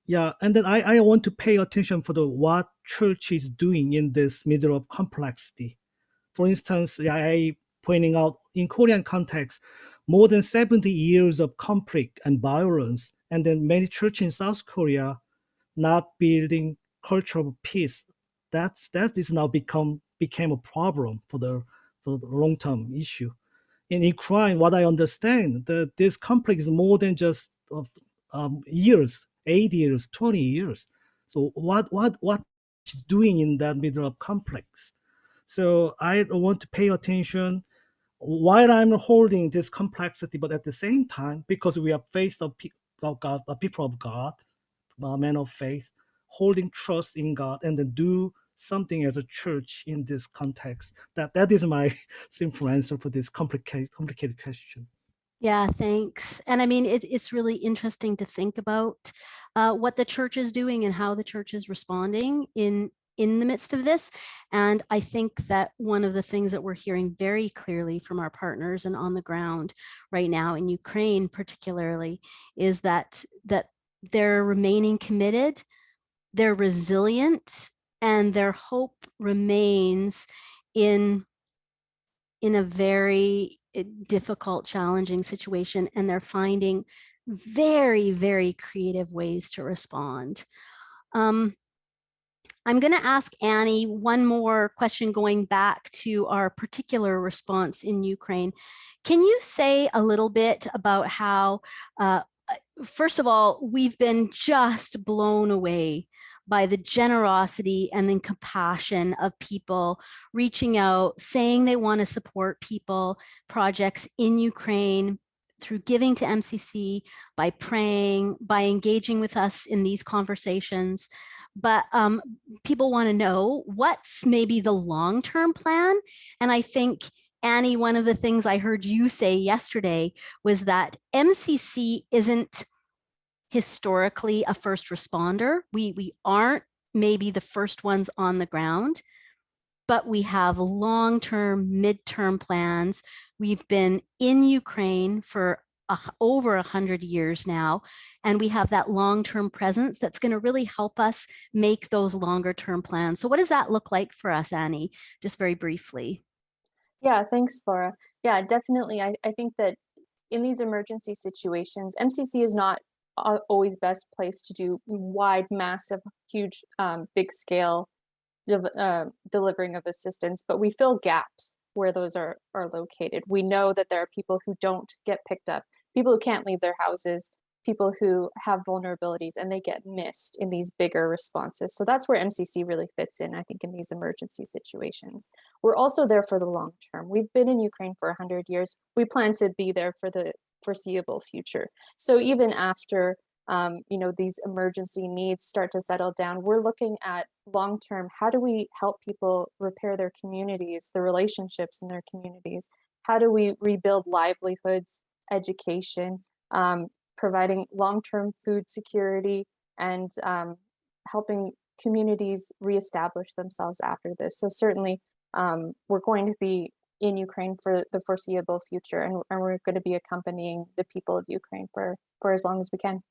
I want to pay attention for what church is doing in this middle of complexity. For instance, I pointing out in Korean context, more than 70 years of conflict and violence, and then many churches in South Korea not building culture of peace that is now became a problem for the long-term issue. In Ukraine, what I understand, that this conflict is more than just years, 8 years, 20 years. So what is doing in that middle of conflicts? So I want to pay attention while I'm holding this complexity, but at the same time, because we are faith of God, people of God, men of faith, holding trust in God, and then do something as a church in this context. That is my simple answer for this complicated question. Yeah, thanks. And I mean, it's really interesting to think about what the church is doing and how the church is responding in the midst of this. And I think that one of the things that we're hearing very clearly from our partners and on the ground right now in Ukraine particularly is that they're remaining committed, they're resilient, and their hope remains in a very difficult, challenging situation, and they're finding very, very creative ways to respond. I'm going to ask Annie one more question going back to our particular response in Ukraine. Can you say a little bit about how, first of all, we've been just blown away by the generosity and the compassion of people reaching out, saying they want to support people, projects in Ukraine, through giving to MCC, by praying, by engaging with us in these conversations. But people want to know what's maybe the long-term plan. And I think, Annie, one of the things I heard you say yesterday was that MCC isn't historically a first responder. We aren't maybe the first ones on the ground, but we have long-term, mid-term plans. We've been in Ukraine for over 100 years now, and we have that long-term presence that's going to really help us make those longer-term plans. So what does that look like for us, Annie? Just very briefly. Yeah, thanks, Laura. Yeah, definitely. I think that in these emergency situations, MCC is not always best placed to do wide, massive, huge, big scale delivering of assistance, but we fill gaps where those are located. We know that there are people who don't get picked up, people who can't leave their houses, people who have vulnerabilities, and they get missed in these bigger responses. So that's where MCC really fits in, I think, in these emergency situations. We're also there for the long term. We've been in Ukraine for 100 years. We plan to be there for the foreseeable future. So even after these emergency needs start to settle down, we're looking at long term, how do we help people repair their communities, the relationships in their communities? How do we rebuild livelihoods, education, providing long-term food security, and helping communities reestablish themselves after this? So certainly we're going to be in Ukraine for the foreseeable future, and we're going to be accompanying the people of Ukraine for as long as we can.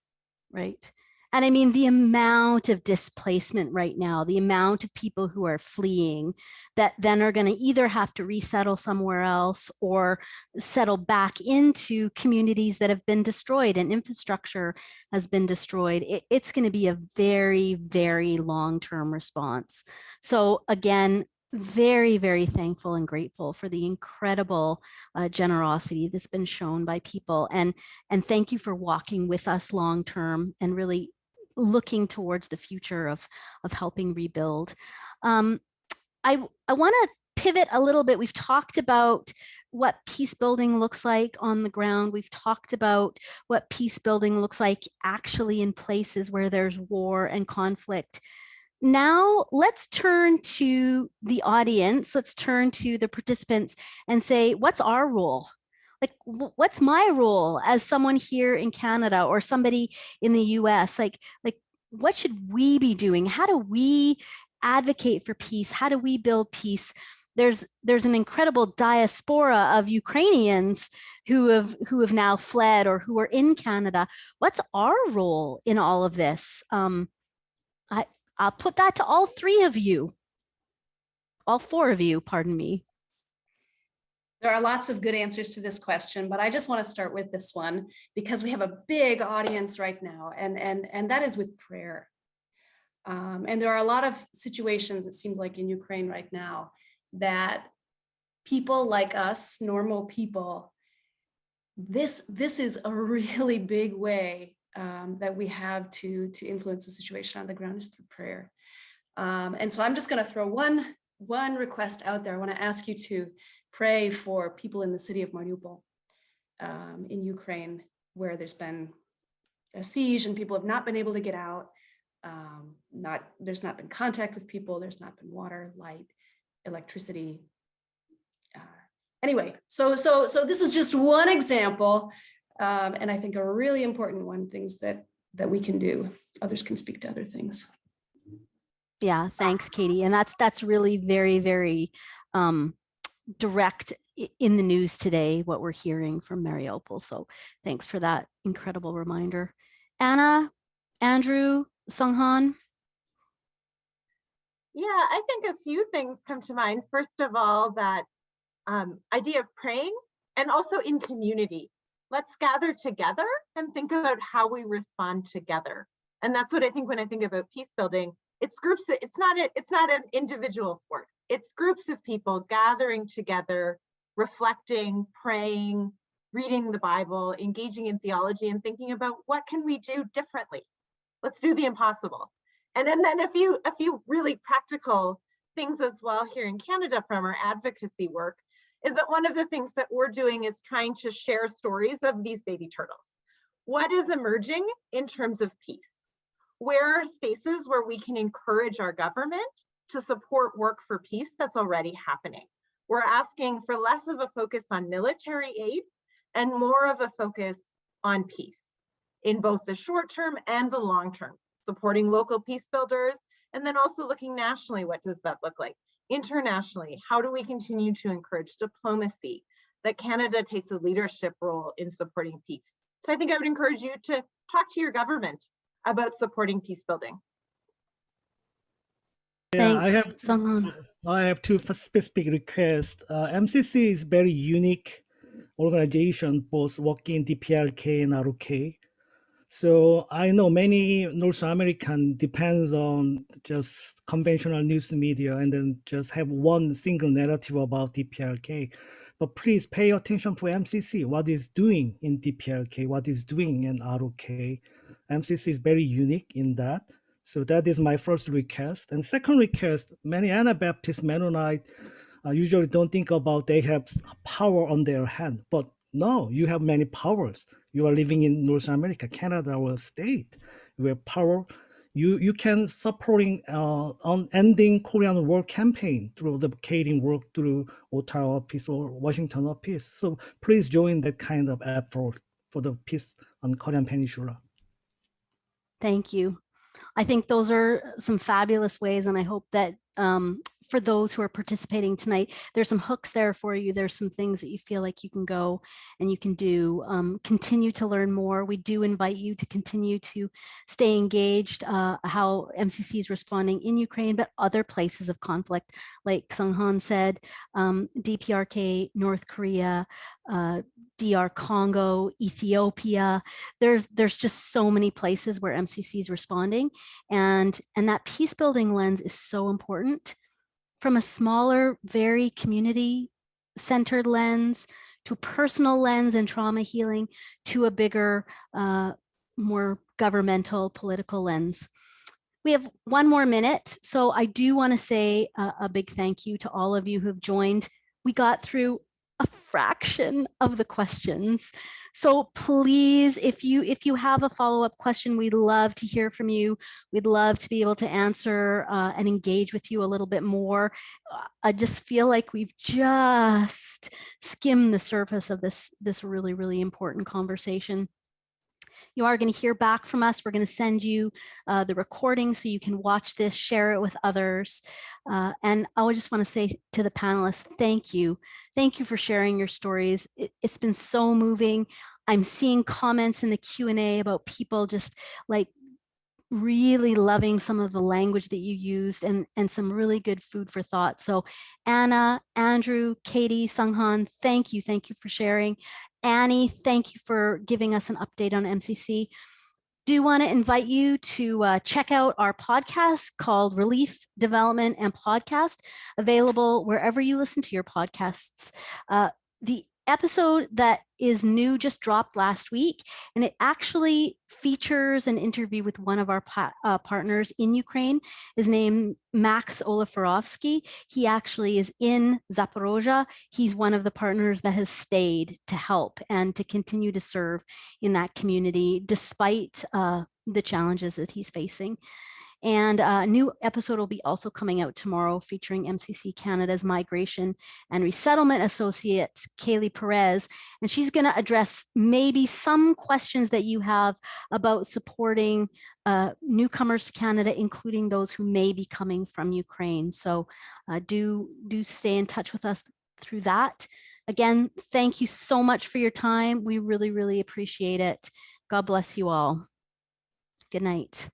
Right. And I mean, the amount of displacement right now, the amount of people who are fleeing that then are going to either have to resettle somewhere else or settle back into communities that have been destroyed and infrastructure has been destroyed. It's going to be a very, very long-term response. So again, very, very thankful and grateful for the incredible generosity that's been shown by people. And thank you for walking with us long term and really looking towards the future of helping rebuild. I want to pivot a little bit. We've talked about what peace building looks like on the ground. We've talked about what peace building looks like actually in places where there's war and conflict. Now let's turn to the audience. Let's turn to the participants and say, what's our role? Like, what's my role as someone here in Canada or somebody in the US? Like what should we be doing? How do we advocate for peace? How do we build peace? There's an incredible diaspora of Ukrainians who have now fled or who are in Canada. What's our role in all of this? I'll put that to all three of you, all four of you, pardon me. There are lots of good answers to this question, but I just want to start with this one because we have a big audience right now, and that is with prayer. And there are a lot of situations, it seems like, in Ukraine right now that people like us, normal people, this is a really big way that we have to influence the situation on the ground is through prayer. And so I'm just going to throw one request out there. I want to ask you to pray for people in the city of Mariupol in Ukraine, where there's been a siege and people have not been able to get out. There's not been contact with people. There's not been water, light, electricity. Anyway, so this is just one example, and I think a really important one. Things that we can do. Others can speak to other things. Yeah, thanks, Katie. And that's really very, very direct in the news today, what we're hearing from Mariupol. So thanks for that incredible reminder. Anna, Andrew, Sunghan. Yeah, I think a few things come to mind. First of all, that idea of praying, and also in community. Let's gather together and think about how we respond together. And that's what I think when I think about peace building. It's groups. It's not an individual sport. It's groups of people gathering together, reflecting, praying, reading the Bible, engaging in theology, and thinking about what can we do differently. Let's do the impossible. And then a few really practical things as well here in Canada from our advocacy work is that one of the things that we're doing is trying to share stories of these baby turtles. What is emerging in terms of peace? Where are spaces where we can encourage our government to support work for peace that's already happening? We're asking for less of a focus on military aid and more of a focus on peace in both the short term and the long term, supporting local peace builders, and then also looking nationally, what does that look like? Internationally, how do we continue to encourage diplomacy, that Canada takes a leadership role in supporting peace? So I think I would encourage you to talk to your government about supporting peace building. Yeah, Thanks, Sunghan. I have two specific requests. MCC is very unique organization, both working in DPRK and ROK. So I know many North American depends on just conventional news media and then just have one single narrative about DPRK. But please pay attention to MCC, what is doing in DPRK, what is doing in ROK. MCC is very unique in that. So that is my first request. And second request, many Anabaptist Mennonite usually don't think about they have power on their hand, but no, you have many powers. You are living in North America, Canada, our state. You have power. You can supporting on ending Korean War campaign through advocating work through Ottawa office or Washington office. So please join that kind of effort for the peace on Korean Peninsula. Thank you. I think those are some fabulous ways, and I hope that for those who are participating tonight, there's some hooks there for you. There's some things that you feel like you can go and you can do. Continue to learn more. We do invite you to continue to stay engaged, how MCC is responding in Ukraine, but other places of conflict, like Sunghan said, DPRK, North Korea, DR Congo, Ethiopia. There's just so many places where MCC is responding, and that peace building lens is so important. From a smaller, very community centered lens to a personal lens and trauma healing to a bigger, more governmental political lens. We have one more minute, so I do want to say a big thank you to all of you who have joined. We got through a fraction of the questions. So please, if you have a follow-up question, we'd love to hear from you. We'd love to be able to answer and engage with you a little bit more. I just feel like we've just skimmed the surface of this really, really important conversation. You are going to hear back from us. We're going to send you the recording so you can watch this, share it with others. And I just want to say to the panelists, thank you. Thank you for sharing your stories. It's been so moving. I'm seeing comments in the Q&A about people just like really loving some of the language that you used and some really good food for thought. So Anna, Andrew, Katie, Sunghan, thank you for sharing. Annie, thank you for giving us an update on MCC. do want to invite you to check out our podcast called Relief, Development, and Podcast, available wherever you listen to your podcasts. The episode that is new just dropped last week, and it actually features an interview with one of our partners in Ukraine. His name Max Olaforovsky. He actually is in Zaporozhye. He's one of the partners that has stayed to help and to continue to serve in that community despite the challenges that he's facing. And a new episode will be also coming out tomorrow featuring MCC Canada's Migration and Resettlement Associate, Kaylee Perez. And she's going to address maybe some questions that you have about supporting newcomers to Canada, including those who may be coming from Ukraine. So do stay in touch with us through that. Again, thank you so much for your time. We really, really appreciate it. God bless you all. Good night.